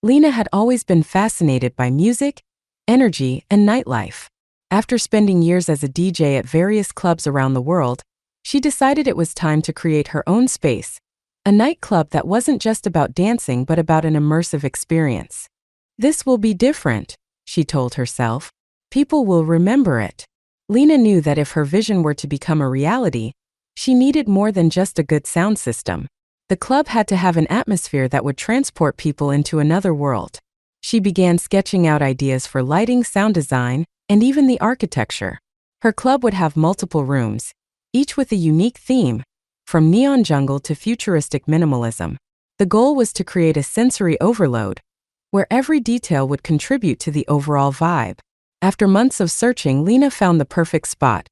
Lena had always been fascinated by music, energy, and nightlife. After spending years as a DJ at various clubs around the world, she decided it was time to create her own space, a nightclub that wasn't just about dancing but about an immersive experience. This will be different, she told herself. People will remember it. Lena knew that if her vision were to become a reality, she needed more than just a good sound system. The club had to have an atmosphere that would transport people into another world. She began sketching out ideas for lighting, sound design, and even the architecture. Her club would have multiple rooms, each with a unique theme, from neon jungle to futuristic minimalism. The goal was to create a sensory overload, where every detail would contribute to the overall vibe. After months of searching, Lena found the perfect spot,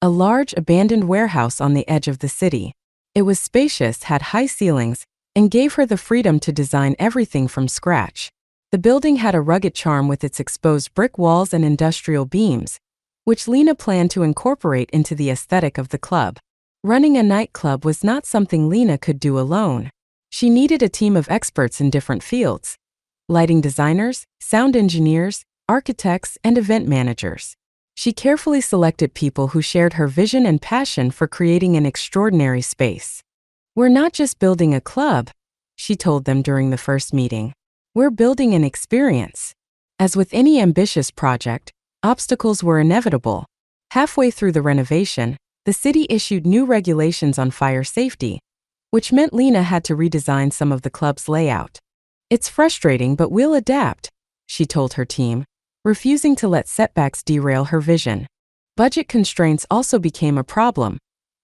a large abandoned warehouse on the edge of the city. It was spacious, had high ceilings, and gave her the freedom to design everything from scratch. The building had a rugged charm with its exposed brick walls and industrial beams, which Lena planned to incorporate into the aesthetic of the club. Running a nightclub was not something Lena could do alone. She needed a team of experts in different fields: lighting designers, sound engineers, architects, and event managers. She carefully selected people who shared her vision and passion for creating an extraordinary space. "We're not just building a club," she told them during the first meeting. "We're building an experience." As with any ambitious project, obstacles were inevitable. Halfway through the renovation, the city issued new regulations on fire safety, which meant Lena had to redesign some of the club's layout. "It's frustrating, but we'll adapt," she told her team, refusing to let setbacks derail her vision. Budget constraints also became a problem,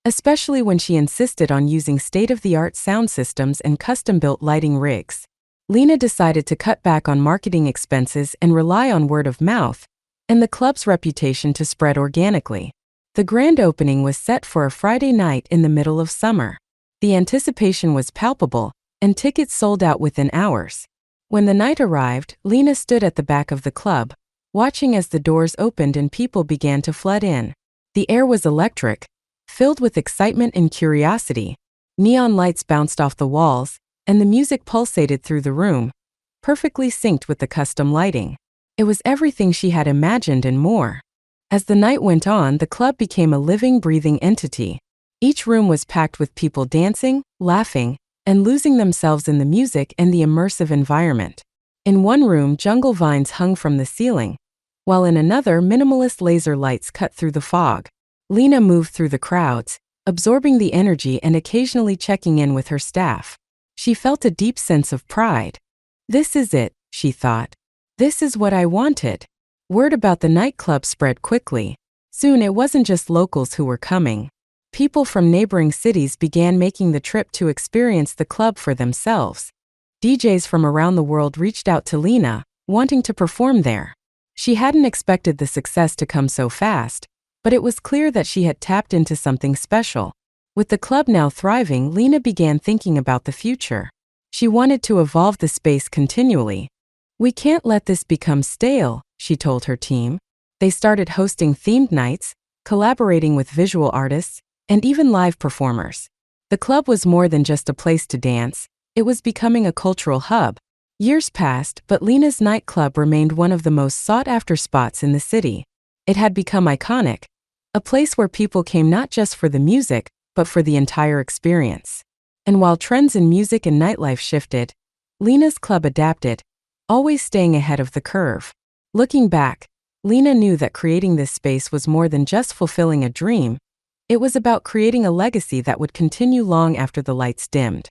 especially when she insisted on using state-of-the-art sound systems and custom-built lighting rigs. Lena decided to cut back on marketing expenses and rely on word of mouth, and the club's reputation to spread organically. The grand opening was set for a Friday night in the middle of summer. The anticipation was palpable, and tickets sold out within hours. When the night arrived, Lena stood at the back of the club, watching as the doors opened and people began to flood in. The air was electric, filled with excitement and curiosity. Neon lights bounced off the walls, and the music pulsated through the room, perfectly synced with the custom lighting. It was everything she had imagined and more. As the night went on, the club became a living, breathing entity. Each room was packed with people dancing, laughing, and losing themselves in the music and the immersive environment. In one room, jungle vines hung from the ceiling, while in another, minimalist laser lights cut through the fog. Lena moved through the crowds, absorbing the energy and occasionally checking in with her staff. She felt a deep sense of pride. "This is it," she thought. "This is what I wanted." Word about the nightclub spread quickly. Soon it wasn't just locals who were coming. People from neighboring cities began making the trip to experience the club for themselves. DJs from around the world reached out to Lena, wanting to perform there. She hadn't expected the success to come so fast, but it was clear that she had tapped into something special. With the club now thriving, Lena began thinking about the future. She wanted to evolve the space continually. "We can't let this become stale," she told her team. They started hosting themed nights, collaborating with visual artists, and even live performers. The club was more than just a place to dance, it was becoming a cultural hub. Years passed, but Lena's nightclub remained one of the most sought-after spots in the city. It had become iconic, a place where people came not just for the music, but for the entire experience. And while trends in music and nightlife shifted, Lena's club adapted, always staying ahead of the curve. Looking back, Lena knew that creating this space was more than just fulfilling a dream. It was about creating a legacy that would continue long after the lights dimmed.